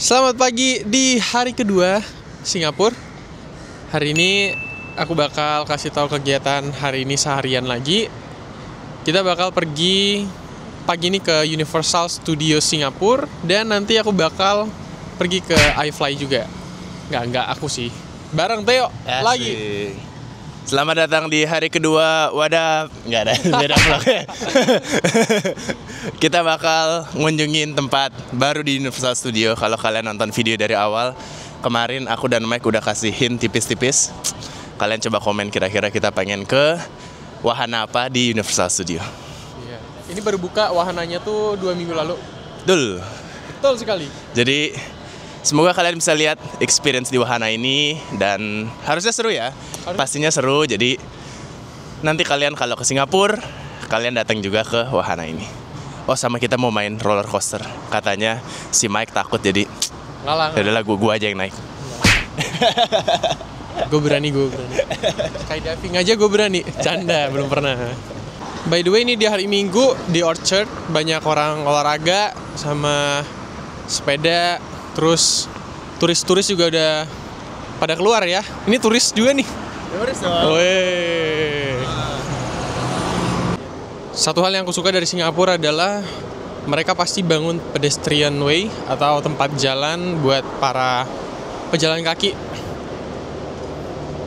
Selamat pagi di hari kedua Singapura. Hari ini aku bakal kasih tahu kegiatan hari ini seharian lagi. Kita bakal pergi pagi ini ke Universal Studios Singapura. Dan nanti aku bakal pergi ke iFly juga. Enggak aku sih. Bareng Theo lagi. Selamat datang di hari kedua Wadah. Nggak ada, beda vlog. Kita bakal ngunjungin tempat baru di Universal Studio. Kalau kalian nonton video dari awal, kemarin aku dan Mike udah kasih hint tipis-tipis. Kalian coba komen kira-kira kita pengen ke wahana apa di Universal Studio. Iya. Ini baru buka wahananya tuh 2 minggu lalu. Betul sekali. Jadi semoga kalian bisa lihat experience di wahana ini. Dan harusnya seru ya. Pastinya seru. Jadi nanti kalian kalau ke Singapura, kalian datang juga ke wahana ini. Oh, sama kita mau main roller coaster. Katanya si Mike takut, jadi yaudahlah gua aja yang naik. Gue berani. Skydiving aja gue berani. Canda, belum pernah. By the way, ini di hari Minggu di Orchard banyak orang olahraga sama sepeda. Terus turis-turis juga udah pada keluar ya. Ini turis juga nih. Turis dong. Satu hal yang aku suka dari Singapura adalah mereka pasti bangun pedestrian way atau tempat jalan buat para pejalan kaki.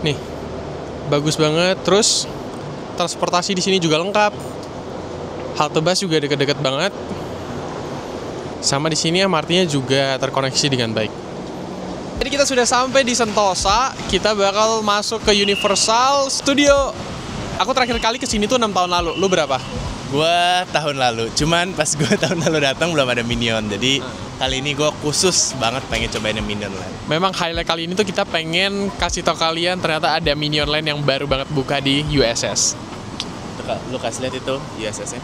Nih, bagus banget. Terus transportasi di sini juga lengkap. Halte bus juga deket-deket banget. Sama di sini MRT-nya juga terkoneksi dengan baik. Jadi kita sudah sampai di Sentosa. Kita bakal masuk ke Universal Studio. Aku terakhir kali kesini tuh 6 tahun lalu. Lu berapa? Gua tahun lalu. Cuman pas gua tahun lalu datang belum ada Minion. Jadi kali ini gua khusus banget pengen cobain yang Minion Land. Memang highlight kali ini tuh kita pengen kasih tau kalian ternyata ada Minion Land yang baru banget buka di USS. Lu kasih lihat itu USS-nya.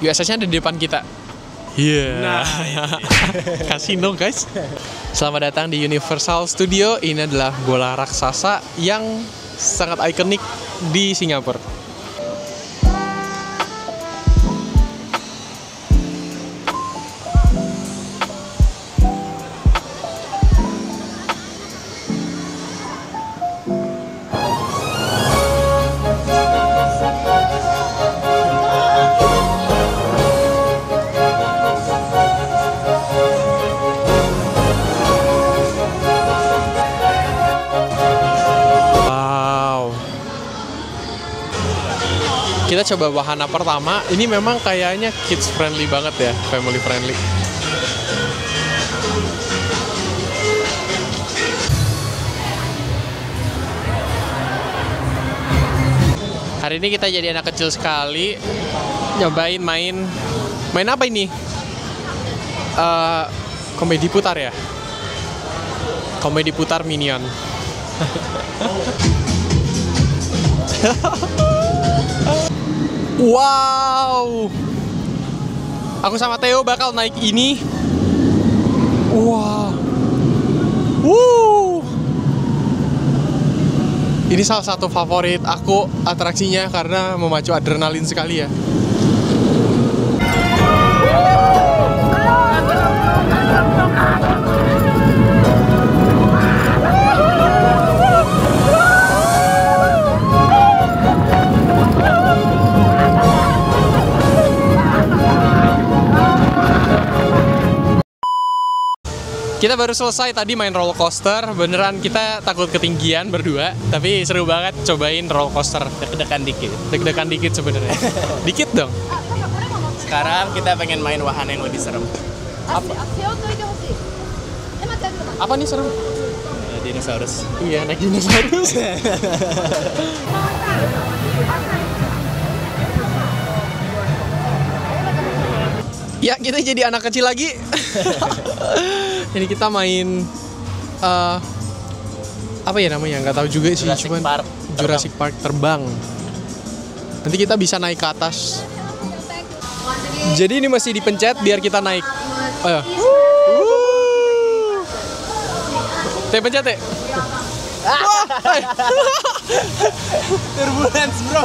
USS-nya ada di depan kita. Iya. Nah, Kasino guys. Selamat datang di Universal Studio. Ini adalah bola raksasa yang sangat ikonik di Singapura. Kita coba wahana pertama. Ini memang kayaknya kids friendly banget ya, family friendly. Hari ini kita jadi anak kecil sekali, nyobain main apa ini? Komedi putar ya? Komedi putar Minion. Wow, aku sama Theo bakal naik ini. Wow, ini salah satu favorit aku atraksinya karena memacu adrenalin sekali ya. Kita baru selesai tadi main roller coaster. Beneran kita takut ketinggian berdua, tapi seru banget cobain roller coaster. Deg-degan dikit sebenarnya. Dikit dong. Sekarang kita pengen main wahana yang lebih serem. Apa nih serem? Dinosaurus. Iya, naik dinosaurus. Ya, kita jadi anak kecil lagi. Ini kita main apa ya namanya? Nggak tahu juga sih, cuman Jurassic Park terbang. Nanti kita bisa naik ke atas. Jadi ini masih dipencet biar kita naik. Ayo. Teh pencet teh.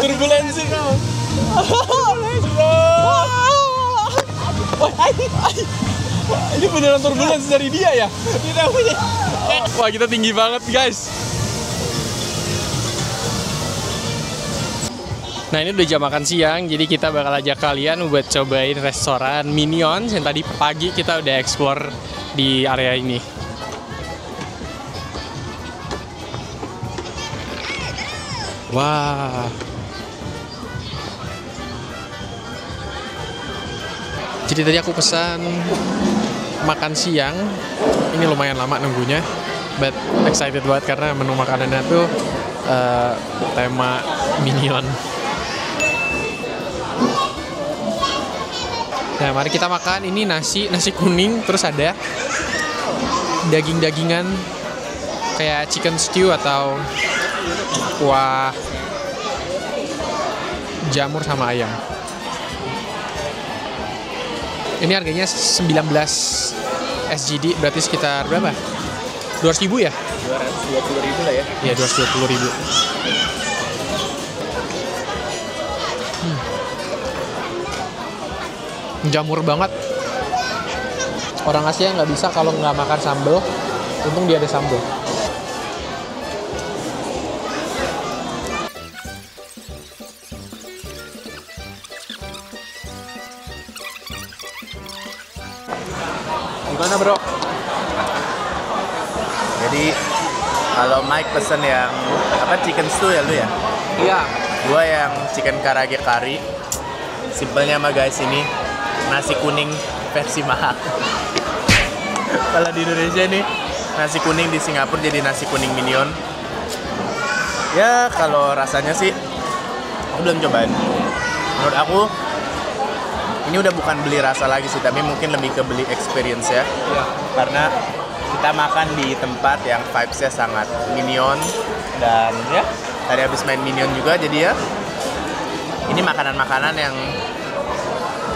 Turbulensi bro. Ini beneran turbulence dari dia ya? Tidak punya. Wah, kita tinggi banget, guys. Nah, ini udah jam makan siang, jadi kita bakal ajak kalian buat cobain restoran Minions yang tadi pagi kita udah explore di area ini. Wah. Jadi tadi aku pesan makan siang. Ini lumayan lama nunggunya, but excited banget karena menu makanannya tuh tema Minion. Nah, mari kita makan. Ini nasi kuning, terus ada daging-dagingan kayak chicken stew atau kuah jamur sama ayam. Ini harganya 19 SGD, berarti sekitar berapa? 200.000 ya? 220.000 lah ya. Iya, 220.000. Jamur banget. Orang Asia nggak bisa kalau nggak makan sambal. Untung dia ada sambal. Gimana bro? Jadi kalau Mike pesen yang apa chicken stew ya lu ya? Iya. Gua yang chicken karage kari. Simpelnya mah guys, ini nasi kuning versi mahal. Kalau di Indonesia nih nasi kuning, di Singapura jadi nasi kuning Minion. Ya kalau rasanya sih aku belum cobain. Menurut aku ini udah bukan beli rasa lagi sih, tapi mungkin lebih ke beli experience ya. Iya. Karena kita makan di tempat yang vibes-nya sangat Minion. Dan ya tadi habis main Minion juga, jadi ya ini makanan-makanan yang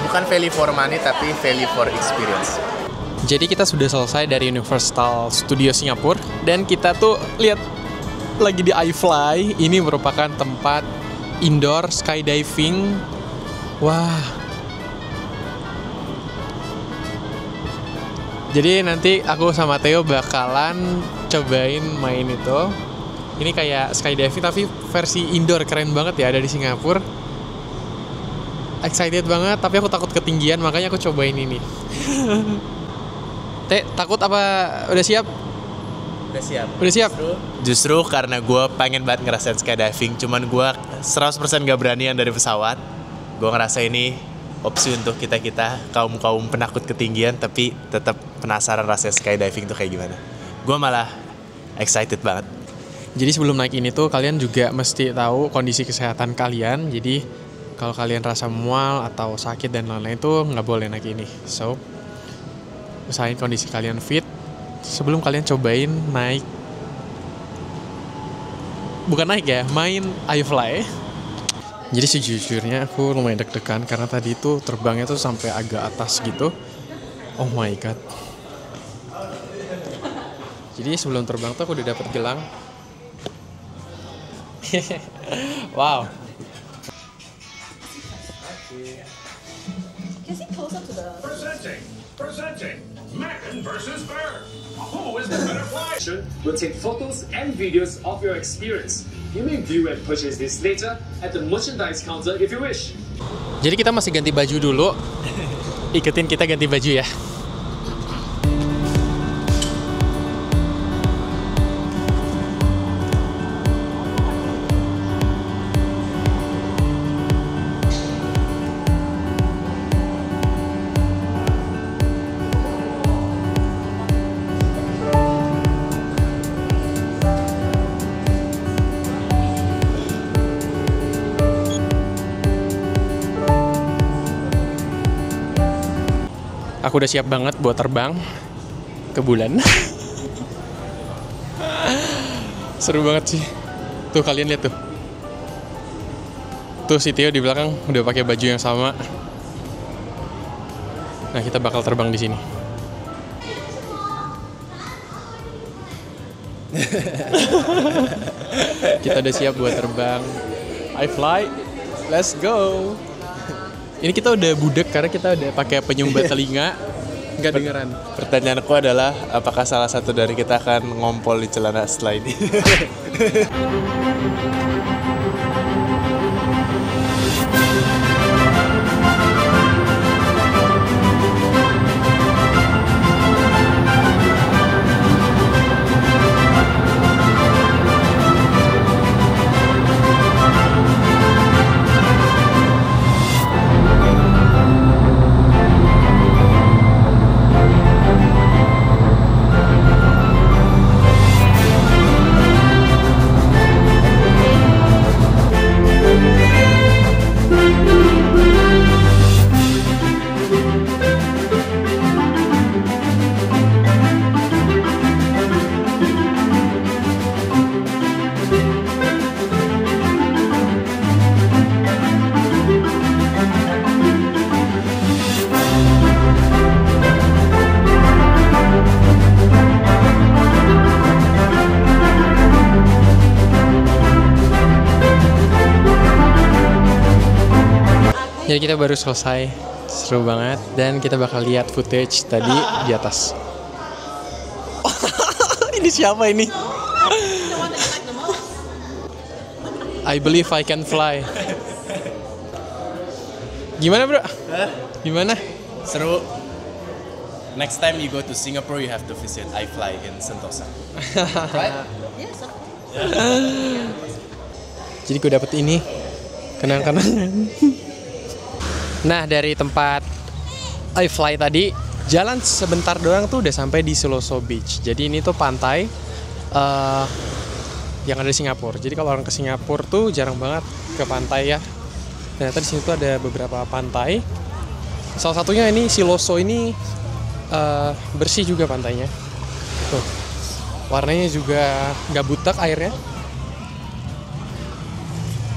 bukan value for money tapi value for experience. Jadi kita sudah selesai dari Universal Studio Singapura dan kita tuh lihat lagi di iFly. Ini merupakan tempat indoor skydiving. Wah. Jadi nanti aku sama Theo bakalan cobain main itu. Ini kayak skydiving tapi versi indoor, keren banget ya, ada di Singapura. Excited banget, tapi aku takut ketinggian, makanya aku cobain ini. Teh, takut apa udah siap? Udah siap. Udah siap? Justru karena gue pengen banget ngerasain skydiving, cuman gue 100% gak berani yang dari pesawat. Gue ngerasa ini opsi untuk kita-kita kaum penakut ketinggian, tapi tetap penasaran rasanya skydiving tuh kayak gimana. Gue malah excited banget. Jadi sebelum naik ini tuh kalian juga mesti tahu kondisi kesehatan kalian. Jadi kalau kalian rasa mual atau sakit dan lain-lain tuh nggak boleh naik ini. So, usahain kondisi kalian fit sebelum kalian cobain naik. Bukan naik ya, main iFly. Jadi sejujurnya aku lumayan deg-degan karena tadi tuh terbangnya tuh sampai agak atas gitu. Oh my god. Jadi sebelum terbang tuh aku udah dapet gelang. Wow. Presenting Man versus Bear. Who is the better flyer? We'll take photos and videos of your experience. You may view and purchase this later at the merchandise counter if you wish. Jadi kita masih ganti baju dulu. Ikutin kita ganti baju ya. Aku udah siap banget buat terbang ke bulan. Seru banget sih. Tuh kalian lihat tuh. Tuh si Theo di belakang udah pakai baju yang sama. Nah, kita bakal terbang di sini. Kita udah siap buat terbang. iFly, let's go. Ini kita udah budek karena kita udah pakai penyumbat telinga. Nggak dengeran. Pertanyaanku adalah, apakah salah satu dari kita akan ngompol di celana setelah ini? Jadi kita baru selesai, seru banget, dan kita bakal lihat footage tadi di atas. Ini siapa ini? I believe I can fly. Gimana bro? Gimana? Seru. Next time you go to Singapore, you have to visit iFly in Sentosa. Right? Jadi gue dapet ini, kenang-kenangan. Nah, dari tempat iFly tadi, jalan sebentar doang tuh udah sampai di Siloso Beach. Jadi ini tuh pantai yang ada di Singapura. Jadi kalau orang ke Singapura tuh jarang banget ke pantai ya. Ternyata di sini tuh ada beberapa pantai. Salah satunya ini Siloso ini bersih juga pantainya. Tuh, warnanya juga nggak butek airnya.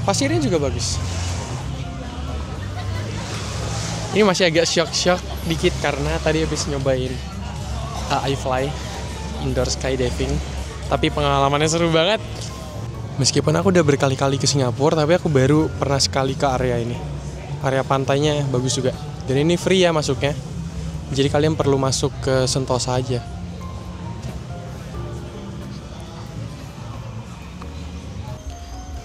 Pasirnya juga bagus. Ini masih agak shock dikit karena tadi habis nyobain iFly indoor skydiving, tapi pengalamannya seru banget. Meskipun aku udah berkali-kali ke Singapura, tapi aku baru pernah sekali ke area ini. Area pantainya bagus juga. Dan ini free ya masuknya. Jadi kalian perlu masuk ke Sentosa aja.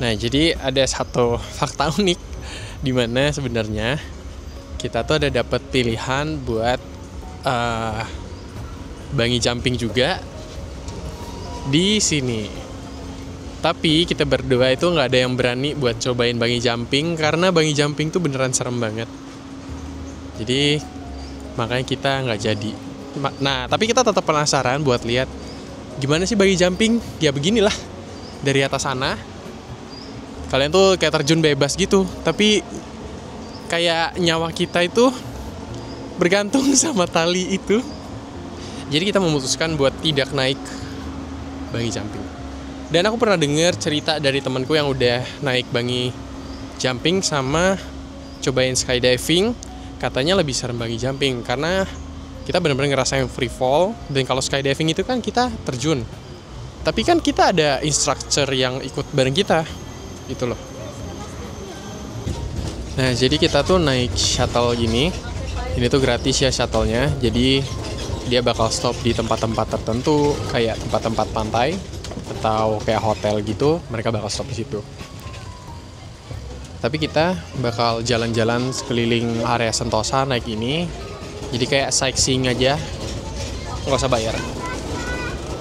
Nah, jadi ada satu fakta unik di mana sebenarnya kita tuh ada dapat pilihan buat bungee jumping juga di sini. Tapi kita berdua itu nggak ada yang berani buat cobain bungee jumping karena bungee jumping tuh beneran serem banget. Jadi makanya kita nggak jadi. Nah, tapi kita tetap penasaran buat lihat gimana sih bungee jumping. Ya beginilah, dari atas sana kalian tuh kayak terjun bebas gitu, tapi kayak nyawa kita itu bergantung sama tali itu. Jadi kita memutuskan buat tidak naik bungee jumping. Dan aku pernah dengar cerita dari temanku yang udah naik bungee jumping sama cobain skydiving, katanya lebih serem bungee jumping karena kita benar-benar ngerasain free fall. Dan kalau skydiving itu kan kita terjun, tapi kan kita ada instructor yang ikut bareng kita gitu loh. Nah, jadi kita tuh naik shuttle gini. Ini tuh gratis ya shuttle-nya. Jadi dia bakal stop di tempat-tempat tertentu kayak tempat-tempat pantai atau kayak hotel gitu. Mereka bakal stop di situ. Tapi kita bakal jalan-jalan sekeliling area Sentosa naik ini. Jadi kayak sightseeing aja. Nggak usah bayar.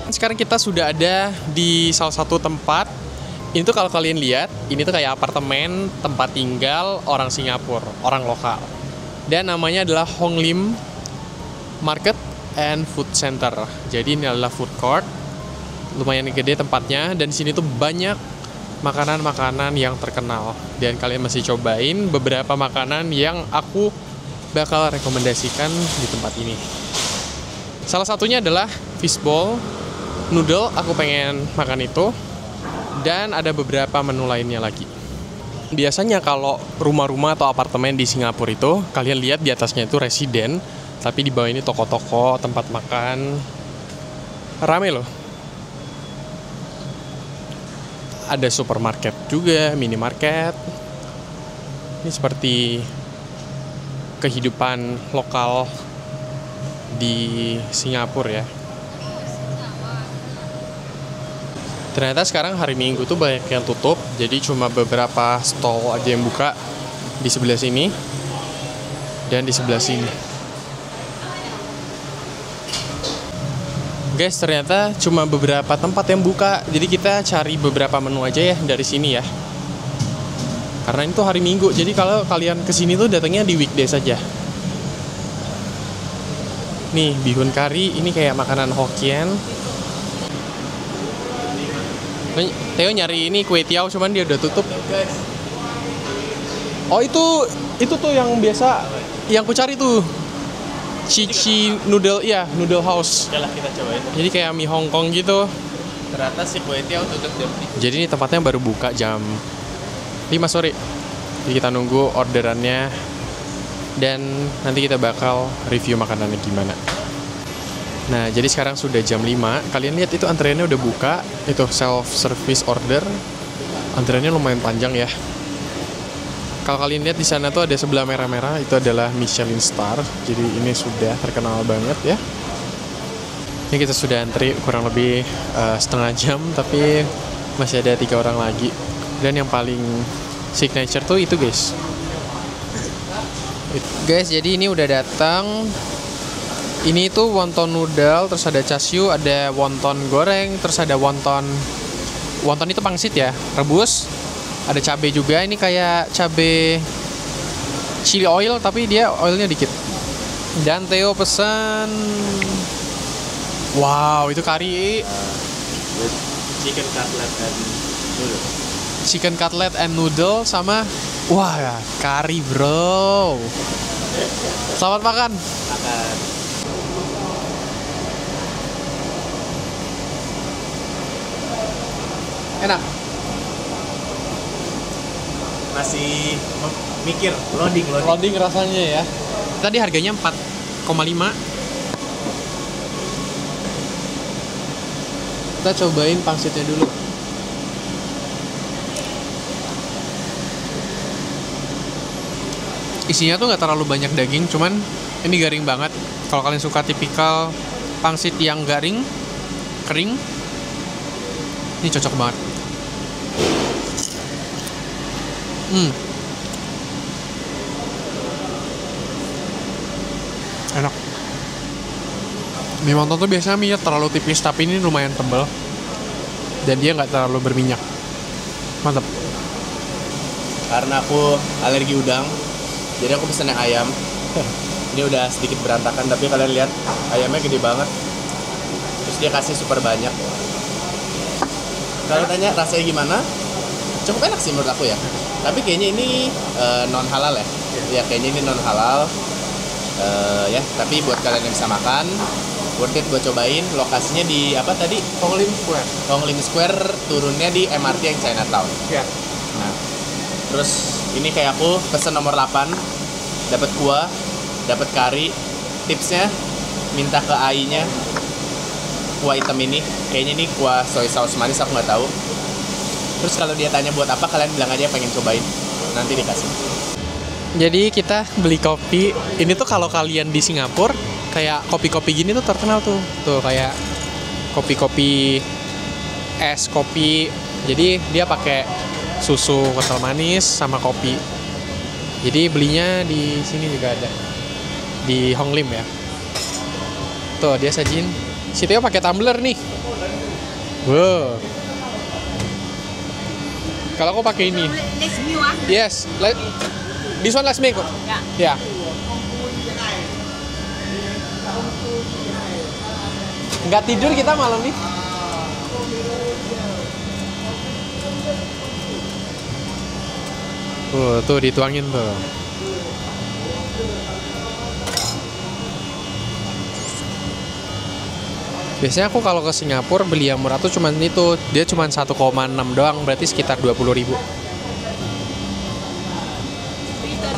Sekarang kita sudah ada di salah satu tempat. Ini tuh kalau kalian lihat, ini tuh kayak apartemen tempat tinggal orang Singapura, orang lokal. Dan namanya adalah Hong Lim Market and Food Center. Jadi ini adalah food court, lumayan gede tempatnya. Dan di sini tuh banyak makanan-makanan yang terkenal. Dan kalian masih cobain beberapa makanan yang aku bakal rekomendasikan di tempat ini. Salah satunya adalah fishball noodle, aku pengen makan itu. Dan ada beberapa menu lainnya lagi. Biasanya kalau rumah-rumah atau apartemen di Singapura itu, kalian lihat di atasnya itu residen, tapi di bawah ini toko-toko, tempat makan. Rame loh. Ada supermarket juga, minimarket. Ini seperti kehidupan lokal di Singapura ya. Ternyata sekarang hari Minggu tuh banyak yang tutup, jadi cuma beberapa stall aja yang buka di sebelah sini dan di sebelah sini. Guys, ternyata cuma beberapa tempat yang buka, jadi kita cari beberapa menu aja ya dari sini ya. Karena itu hari Minggu, jadi kalau kalian kesini tuh datangnya di weekday saja. Nih, bihun kari, ini kayak makanan Hokkien. Theo nyari ini kue tiao, cuman dia udah tutup. Oh, itu tuh yang biasa, yang ku cari tuh. Cici noodle, iya, noodle house. Oke lah, kita cobain. Jadi kayak mie Hong Kong gitu. Ternyata si kue tiao tutup jam 3. Jadi ini tempatnya baru buka jam 5 sore. Jadi kita nunggu orderannya. Dan nanti kita bakal review makanannya gimana. Nah, jadi sekarang sudah jam 5. Kalian lihat itu antreannya udah buka. Itu self-service order. Antreannya lumayan panjang ya. Kalau kalian lihat di sana tuh ada sebelah merah-merah, itu adalah Michelin Star. Jadi ini sudah terkenal banget ya. Ini kita sudah antri kurang lebih setengah jam, tapi masih ada 3 orang lagi. Dan yang paling signature tuh itu guys. Guys, jadi ini udah datang. Ini tuh wonton noodle, terus ada chashu, ada wonton goreng, terus ada wonton itu pangsit ya, rebus. Ada cabai juga, ini kayak cabai chili oil tapi dia oilnya dikit. Dan Theo pesan, wow, itu kari Chicken cutlet and noodle. Chicken cutlet and noodle sama, wah, kari bro. Selamat makan. Makan. Enak. Masih mikir, loading. Rasanya ya. Tadi harganya 4,5. Kita cobain pangsitnya dulu. Isinya tuh nggak terlalu banyak daging, cuman ini garing banget. Kalau kalian suka tipikal pangsit yang garing, kering, ini cocok banget. Enak. Mie wonton tuh biasanya mie terlalu tipis, tapi ini lumayan tebal dan dia nggak terlalu berminyak. Mantap. Karena aku alergi udang, jadi aku pesen yang ayam. Ini udah sedikit berantakan, tapi kalian lihat ayamnya gede banget. Terus dia kasih super banyak. Kalau tanya rasanya gimana, cukup enak sih menurut aku ya. Tapi kayaknya ini non halal ya. Ya kayaknya ini non halal. Ya, tapi buat kalian yang bisa makan, worth it buat cobain. Lokasinya di apa tadi? Hong Lim Square. Hong Lim Square, turunnya di MRT yang Chinatown. Ya. Nah, terus ini kayak aku pesen nomor 8, dapat kuah, dapat kari. Tipsnya minta ke AI-nya kuah hitam ini. Kayaknya ini kuah soy sauce manis, aku nggak tahu. Terus kalau dia tanya buat apa, kalian bilang aja pengen cobain. Nanti dikasih. Jadi kita beli kopi. Ini tuh kalau kalian di Singapura, kayak kopi-kopi gini tuh terkenal tuh. Tuh kayak kopi-kopi es kopi. Jadi dia pakai susu kental manis sama kopi. Jadi belinya di sini juga ada. Di Hong Lim ya. Tuh dia sajin. Si Theo pakai tumbler nih. Wow. Kalau aku pakai ini. Next meal ah. Yes. This one last make. Ya. Ya. Nggak tidur kita malam nih. Tuh dituangin tuh. Biasanya aku kalau ke Singapura beli yang murah tuh cuman itu, dia cuman 1,6 doang, berarti sekitar 20.000.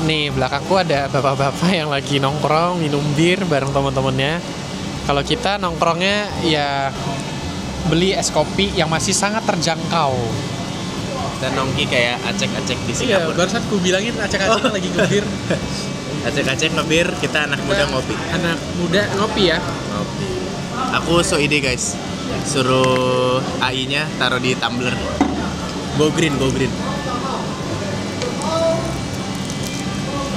Nih belakangku ada bapak-bapak yang lagi nongkrong minum bir bareng teman-temannya. Kalau kita nongkrongnya ya beli es kopi yang masih sangat terjangkau. Dan nongki kayak acek-acek di Iya, Singapura. barusan ku bilangin acak-acak lagi ngebir. Acek-acek ngebir, kita anak muda ngopi. Anak muda ngopi ya. Ngopi. Aku so ide guys, suruh AI-nya taruh di tumbler. Go green, go green.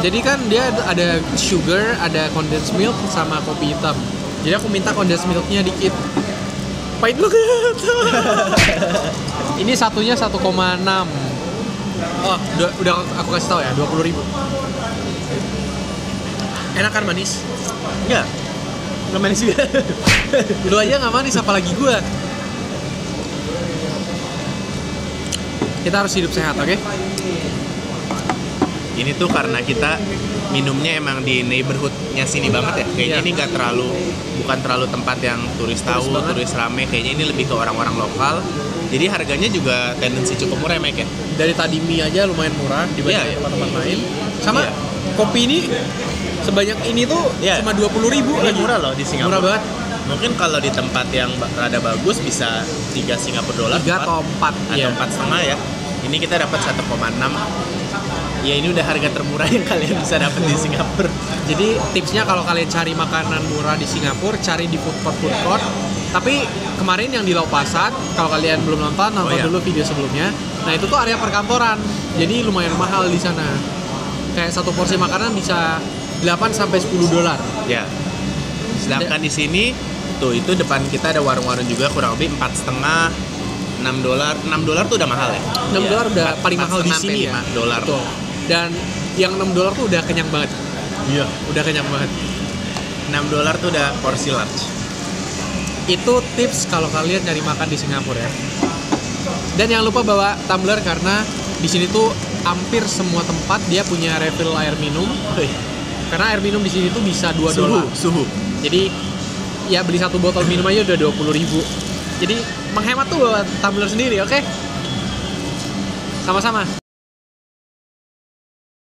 Jadi kan dia ada sugar, ada condensed milk sama kopi hitam. Jadi aku minta condensed milknya dikit. Pahit banget. Ini satunya 1,6. Oh, udah aku kasih tahu ya, 20.000. Enak kan manis? Enggak. Enggak manis juga. Lu aja nggak manis, apalagi gua. Kita harus hidup sehat, oke? Ini tuh karena kita minumnya emang di neighborhoodnya sini banget ya. Kayaknya Iya. ini nggak terlalu, bukan terlalu tempat yang turis tahu, banget. turis rame. Kayaknya ini lebih ke orang-orang lokal. Jadi harganya juga tendensi cukup murah ya, Mek ya. Dari tadi mie aja lumayan murah dibanding Iya, iya. tempat-tempat lain. Sama Iya. kopi ini sebanyak ini tuh Iya. cuma 20.000 Ini lagi. murah loh di Singapura. Murah banget. Mungkin kalau di tempat yang rada bagus bisa 3 Singapura dolar. 3 atau 4 atau ya. 4,5 ya. Ini kita dapat 1,6. Ya ini udah harga termurah yang kalian bisa dapat di Singapura. Jadi tipsnya kalau kalian cari makanan murah di Singapura, cari di food court. Tapi kemarin yang di Lau Pasat, kalau kalian belum nonton iya. dulu video sebelumnya. Nah itu tuh area perkantoran, jadi lumayan mahal di sana. Kayak satu porsi makanan bisa 8 sampai 10 dolar. Ya. Sedangkan di sini tuh itu depan kita ada warung-warung juga kurang lebih 4,5 $6. $6 tuh udah mahal ya. 6 dolar udah paling mahal di 4,5 sini ya. $5. Tuh. Dan yang 6 dolar tuh udah kenyang banget. Iya. Udah kenyang banget. $6 tuh udah porsi large. Itu tips kalau kalian cari makan di Singapura ya. Dan jangan lupa bawa tumbler karena di sini tuh hampir semua tempat dia punya refill air minum. Karena air minum di sini tuh bisa 2 dolar. Suhu. Jadi ya beli satu botol minum aja udah 20.000. Jadi menghemat tuh bawa tumbler sendiri, oke? Sama-sama.